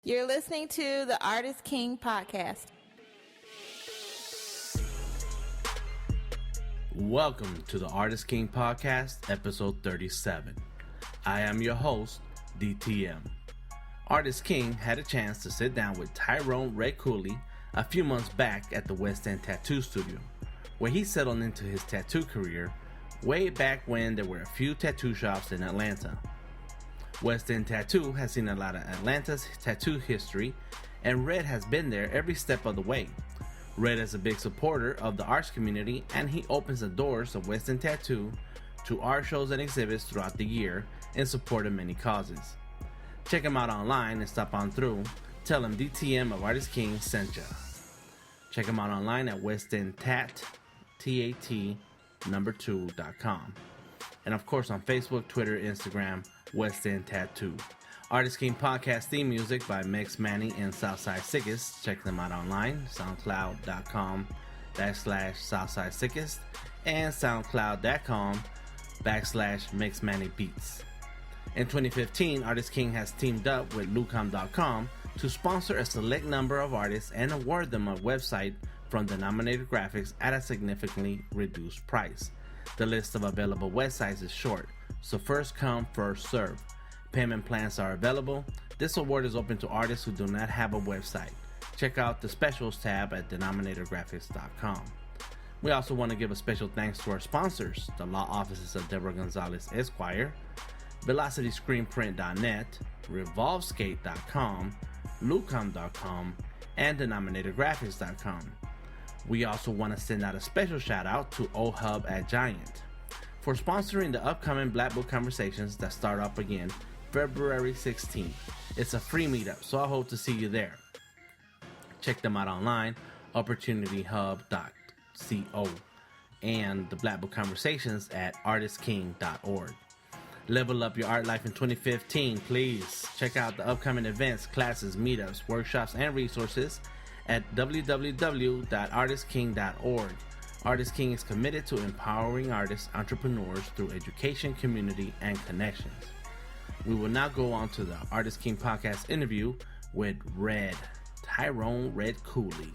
You're listening to the Artist King podcast. Welcome to the Artist King podcast, episode 37. I am your host, DTM. Artist King had a chance to sit down with Tyrone RED Cooley a few months back at the West End Tattoo Studio, where he settled into his tattoo career way back when there were a few tattoo shops in Atlanta. West End Tattoo has seen a lot of Atlanta's tattoo history, and Red has been there every step of the way. Red is a big supporter of the arts community, and he opens the doors of West End Tattoo to art shows and exhibits throughout the year in support of many causes. Check him out online and stop on through. Tell him DTM of Artist King sent ya. Check him out online at westendtat2.com. And of course on Facebook, Twitter, Instagram, West End Tattoo. Artist King podcast theme music by Mix Manny and Southside Sickest. Check them out online, soundcloud.com/Southside Sickest and soundcloud.com/Mix Manny Beats. In 2015, Artist King has teamed up with lucom.com to sponsor a select number of artists and award them a website from Denominator Graphics at a significantly reduced price. The list of available websites is short, so first come, first serve. Payment plans are available. This award is open to artists who do not have a website. Check out the specials tab at denominatorgraphics.com. We also want to give a special thanks to our sponsors, the law offices of Deborah Gonzalez Esquire, VelocityScreenPrint.net, RevolveSkate.com, Lucom.com, and DenominatorGraphics.com. We also want to send out a special shout out to OHub at Giant for sponsoring the upcoming Black Book Conversations that start up again February 16th. It's a free meetup, so I hope to see you there. Check them out online, opportunityhub.co, and the Black Book Conversations at artistking.org. Level up your art life in 2015, please. Check out the upcoming events, classes, meetups, workshops, and resources at www.artistking.org. Artist King is committed to empowering artists, entrepreneurs through education, community, and connections. We will now go on to the Artist King podcast interview with Tyrone RED Cooley.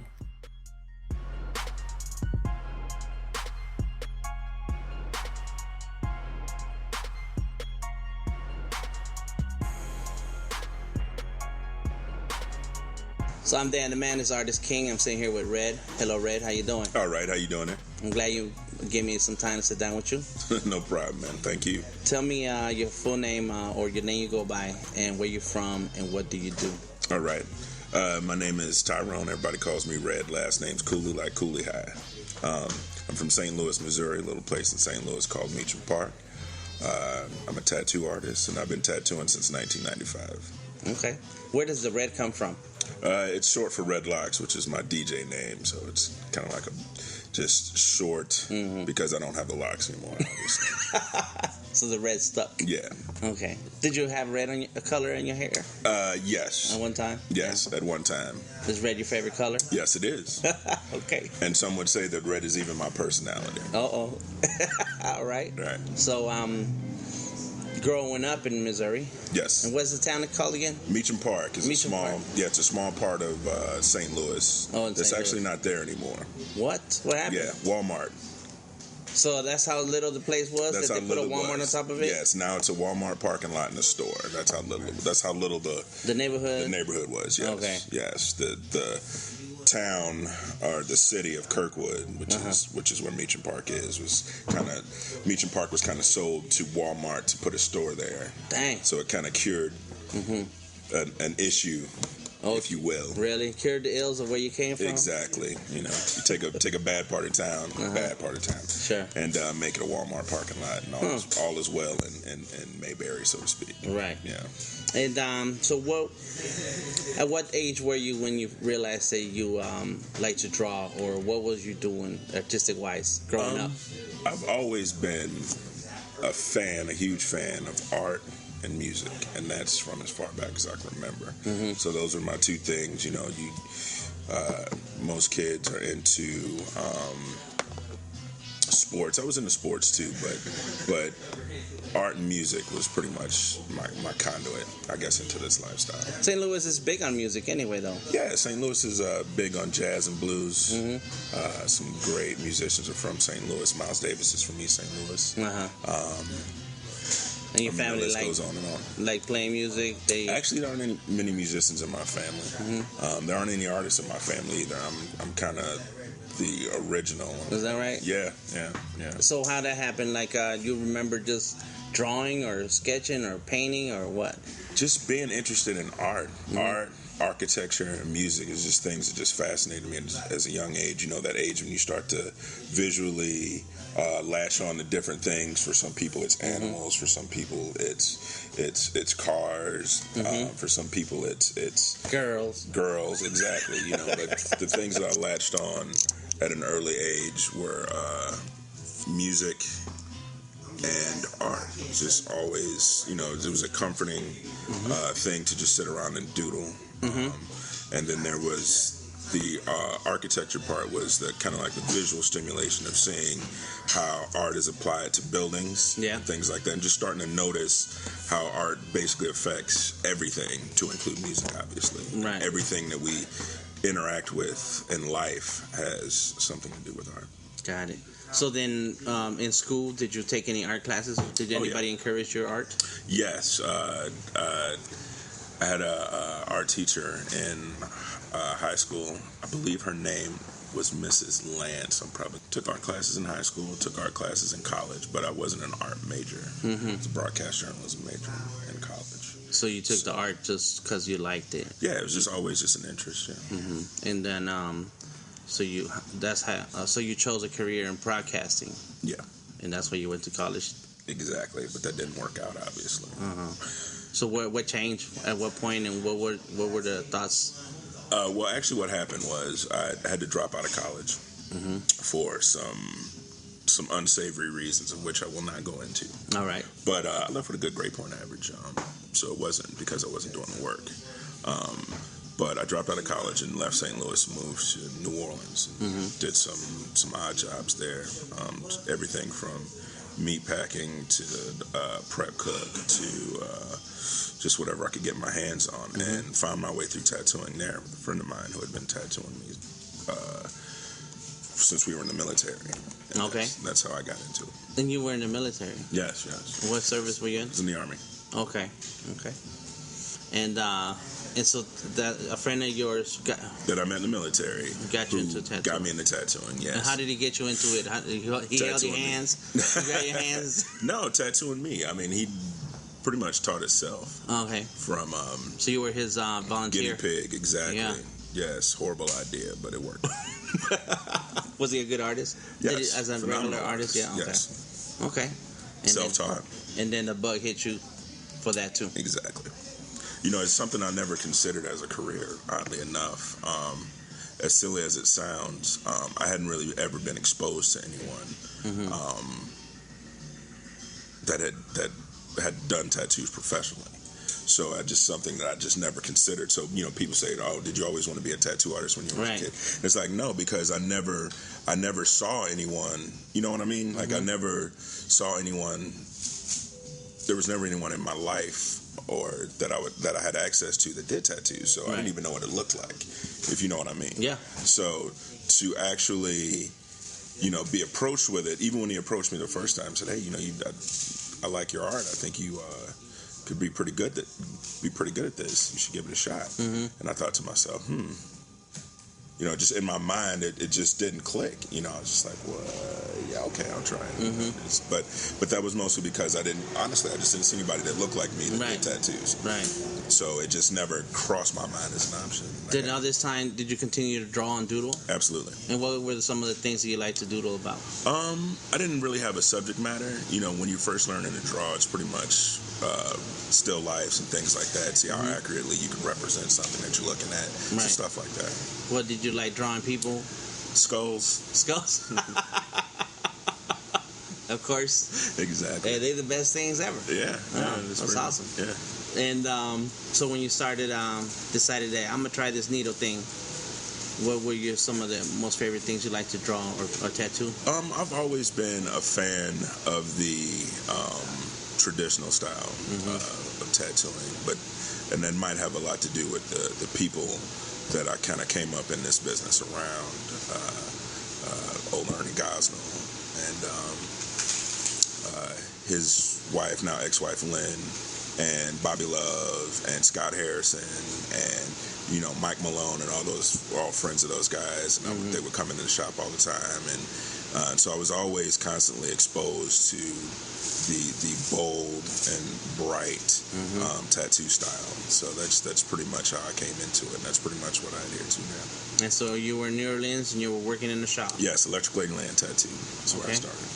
So I'm Dan the Man, is Artist King. I'm sitting here with Red. Hello, Red. How you doing? All right. How you doing there? I'm glad you gave me some time to sit down with you. No problem, man. Thank you. Tell me your full name or your name you go by and where you're from and what do you do? All right. My name is Tyrone. Everybody calls me Red. Last name's Cooley, like Cooley High. I'm from St. Louis, Missouri, a little place in St. Louis called Meacham Park. I'm a tattoo artist, and I've been tattooing since 1995. Okay. Where does the red come from? It's short for Red Locks, which is my DJ name, so it's kind of like just short because I don't have the locks anymore, obviously. So the red stuck. Yeah. Okay. Did you have red on a color in your hair? Yes. At one time? Yes, yeah. At one time. Is red your favorite color? Yes, it is. Okay. And some would say that red is even my personality. Uh-oh. All right. Right. So, growing up in Missouri. Yes. And what's the town called again? Meacham Park. It's Meacham Park. Yeah, it's a small part of St. Louis. Oh, in It's St. actually Louis. not there anymore. What? What happened? Yeah, Walmart. So that's how little the place was. That's that how they put a little it Walmart was. on top of it. Yes, now it's a Walmart parking lot and a store. That's how little. That's how little the neighborhood was. Yes. Okay. Yes. The town or the city of Kirkwood, which is where Meacham Park is, Meacham Park was kind of sold to Walmart to put a store there. Dang. So it kind of cured an issue. If you will. Really? Cured the ills of where you came from? Exactly. You take a bad part of town, Sure. and make it a Walmart parking lot, and all is well in Mayberry, so to speak. Right. Yeah. And so at what age were you when you realized that you like to draw, or what was you doing artistic-wise growing up? I've always been a huge fan of art and music, and that's from as far back as I can remember. So those are my two things. Most kids are into Sports. I was into sports too, but art and music was pretty much my conduit, I guess, into this lifestyle. St. Louis is big on music anyway, though. Yeah, St. Louis is big on jazz and blues. Some great musicians are from St. Louis. Miles Davis is from East St. Louis. And your family goes on and on. Like playing music? Actually, there aren't many musicians in my family. There aren't any artists in my family either. I'm kind of the original. Is that right? Yeah. So how that happened? Like, you remember just drawing or sketching or painting or what? Just being interested in art. Art, architecture, and music is just things that just fascinated me as a young age. You know, that age when you start to visually latch on to different things. For some people, it's animals. For some people, it's cars. For some people, it's girls. Exactly. You know, the things that I latched on at an early age were music and art. It was just always, you know, it was a comforting thing to just sit around and doodle. And then there was the architecture part, was the kind of like the visual stimulation of seeing how art is applied to buildings and things like that, and just starting to notice how art basically affects everything, to include music, obviously. Right. Everything that we interact with in life has something to do with art. Got it. So then, in school, did you take any art classes? Did anybody encourage your art? Yes. I had a art teacher in high school. I believe her name was Mrs. Lance. I probably took art classes in high school, took art classes in college, but I wasn't an art major. I was a broadcast journalism major in college. So you took the art just because you liked it? Yeah, it was just always just an interest. Yeah. And then, so you chose a career in broadcasting. Yeah. And that's why you went to college. Exactly, but that didn't work out, obviously. So what changed at what point, and what were the thoughts? Well, actually, what happened was I had to drop out of college for some unsavory reasons, of which I will not go into. All right. But I left with a good grade point average, so it wasn't because I wasn't doing the work. But I dropped out of college and left St. Louis, moved to New Orleans, and did some odd jobs there. Everything from meat packing to prep cook to just whatever I could get my hands on, and found my way through tattooing there with a friend of mine who had been tattooing me since we were in the military. And okay. That's how I got into it. And you were in the military? Yes. What service were you in? I was in the Army. Okay. And so that a friend of yours that I met in the military got you into tattooing. Got me into tattooing. Yes. And how did he get you into it? He held your hands. He got your hands. No, tattooing me. I mean, he pretty much taught himself. Okay. From so you were his volunteer. Guinea pig. Exactly. Yeah. Yes. Horrible idea, but it worked. Was he a good artist? Yes. As a regular artist. Yeah. Okay. Yes. Okay. And self-taught. And then the bug hit you for that too. Exactly. You know, it's something I never considered as a career, oddly enough. As silly as it sounds, I hadn't really ever been exposed to anyone that had done tattoos professionally. So just something that I just never considered. So, you know, people say, "Oh, did you always want to be a tattoo artist when you were a kid?" And it's like, no, because I never saw anyone. You know what I mean? Like I never saw anyone. There was never anyone in my life or that I had access to that did tattoos, so I didn't even know what it looked like, if you know what I mean. Yeah. So to actually, you know, be approached with it, even when he approached me the first time, said, "Hey, you know, I like your art. I think you could be pretty good at this. You should give it a shot." And I thought to myself, you know, just in my mind, it just didn't click. You know, I was just like, well, yeah, okay, I'll try it. But that was mostly because I just didn't see anybody that looked like me that did tattoos. Right. So it just never crossed my mind as an option. Did you continue to draw and doodle? Absolutely. And what were some of the things that you like to doodle about? I didn't really have a subject matter. You know, when you're first learning to draw, it's pretty much still lifes and things like that. See how accurately you can represent something that you're looking at. So stuff like that. What did you like drawing people? Skulls. Of course. Exactly. They're the best things ever. Yeah. That's awesome. Yeah. And so when you started, decided that I'm gonna try this needle thing. What were some of the most favorite things you like to draw or tattoo? I've always been a fan of the traditional style of tattooing, and that might have a lot to do with the people that I kind of came up in this business around. Old Ernie Gosnell and his wife, now ex-wife Lynn, and Bobby Love and Scott Harrison and Mike Malone, and all those were all friends of those guys, and they would come into the shop all the time, and so I was always constantly exposed to the bold and bright tattoo style. So that's pretty much how I came into it, and that's pretty much what I adhere to now. And so you were in New Orleans and you were working in the shop? Yes, Electric Lady Land Tattoo. That's where I started.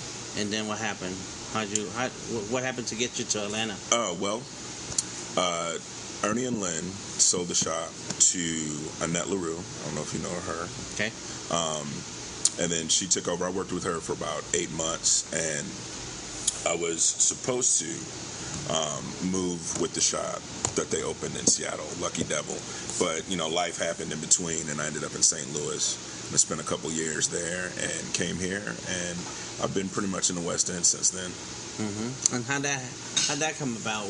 And then what happened? What happened to get you to Atlanta? Ernie and Lynn sold the shop to Annette LaRue. I don't know if you know her. Okay. And then she took over. I worked with her for about 8 months, and I was supposed to move with the shop that they opened in Seattle, Lucky Devil. But, life happened in between, and I ended up in St. Louis. And I spent a couple years there and came here, and I've been pretty much in the West End since then. And how'd that come about?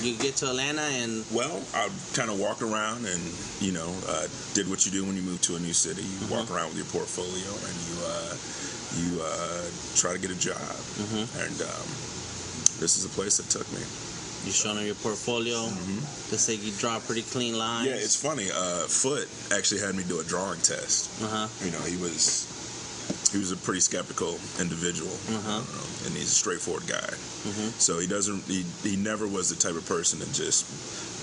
You get to Atlanta and... Well, I kind of walked around and, did what you do when you move to a new city. You walk around with your portfolio and you try to get a job. And this is a place that took me. You showing them your portfolio. They say you draw pretty clean lines. Yeah, it's funny. Foot actually had me do a drawing test. He was a pretty skeptical individual, and he's a straightforward guy. So he never was the type of person to just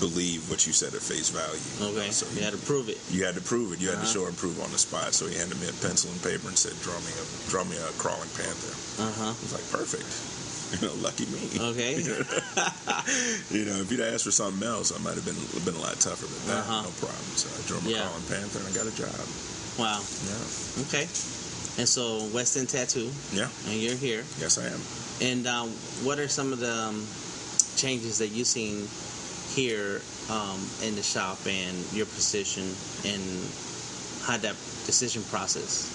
believe what you said at face value. Okay. So you had to prove it. You had to prove it. You had to show and prove on the spot. So he handed me a pencil and paper and said, "Draw me a crawling panther." I was like, "Perfect." Lucky me. Okay. If you'd asked for something else, I might have been a lot tougher than that. No problem. So I drew him a crawling panther and I got a job. Wow. Yeah. Okay. And so West End Tattoo. Yeah. And you're here. Yes, I am. And what are some of the changes that you've seen here in the shop and your position, and how that decision process?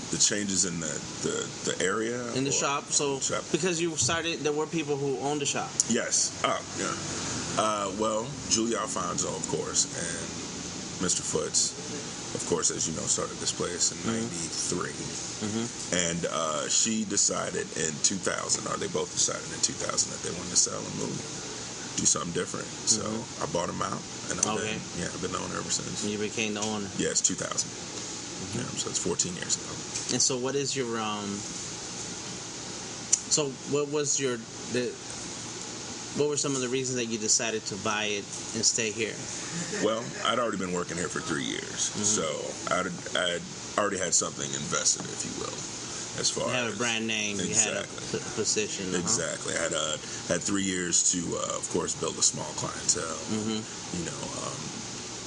The changes in the area in the shop. So because you started, there were people who owned the shop. Yes. Well, Julie Alfonso, of course, and Mr. Foots, of course, as you know, started this place in '93. And she decided in 2000, or they both decided in 2000, that they wanted to sell and move, do something different. So I bought them out, and I've been the owner ever since. You became the owner. Yeah, it's 2000. Yeah, so it's 14 years ago. And so what is your what were some of the reasons that you decided to buy it and stay here? Well, I'd already been working here for 3 years, so I'd already had something invested, if you will, as far you had a brand name, exactly. You had a position. Exactly. I had 3 years to, of course, build a small clientele.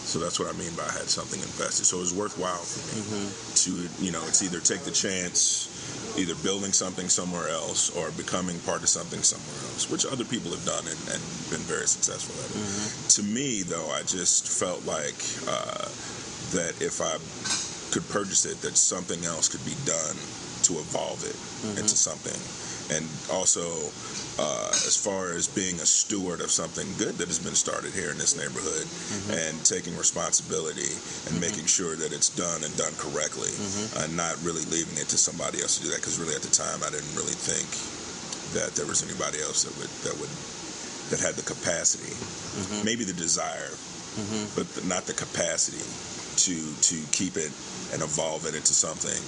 So that's what I mean by I had something invested. So it was worthwhile for me to, it's either take the chance, either building something somewhere else or becoming part of something somewhere else, which other people have done and been very successful at it. To me, though, I just felt like that if I could purchase it, that something else could be done to evolve it into something. And also, as far as being a steward of something good that has been started here in this neighborhood, and taking responsibility and making sure that it's done and done correctly, and not really leaving it to somebody else to do that. Because really, at the time, I didn't really think that there was anybody else that had the capacity, maybe the desire, but not the capacity to keep it and evolve it into something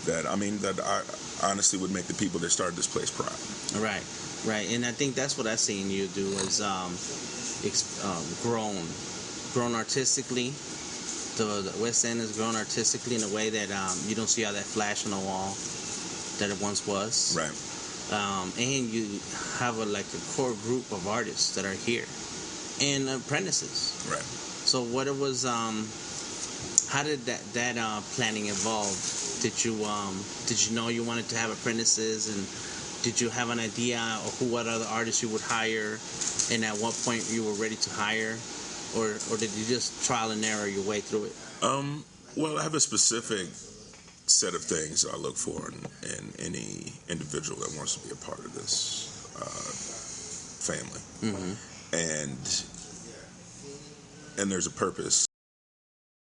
that I honestly would make the people that started this place proud. Right. And I think that's what I've seen you do is grown artistically. The West End has grown artistically in a way that you don't see all that flash on the wall that it once was. Right. And you have a core group of artists that are here and apprentices. Right. So what it was, how did that planning evolve? Did you know you wanted to have apprentices, and did you have an idea of what other artists you would hire, and at what point you were ready to hire? or did you just trial and error your way through it? Well, I have a specific set of things I look for in any individual that wants to be a part of this family, and there's a purpose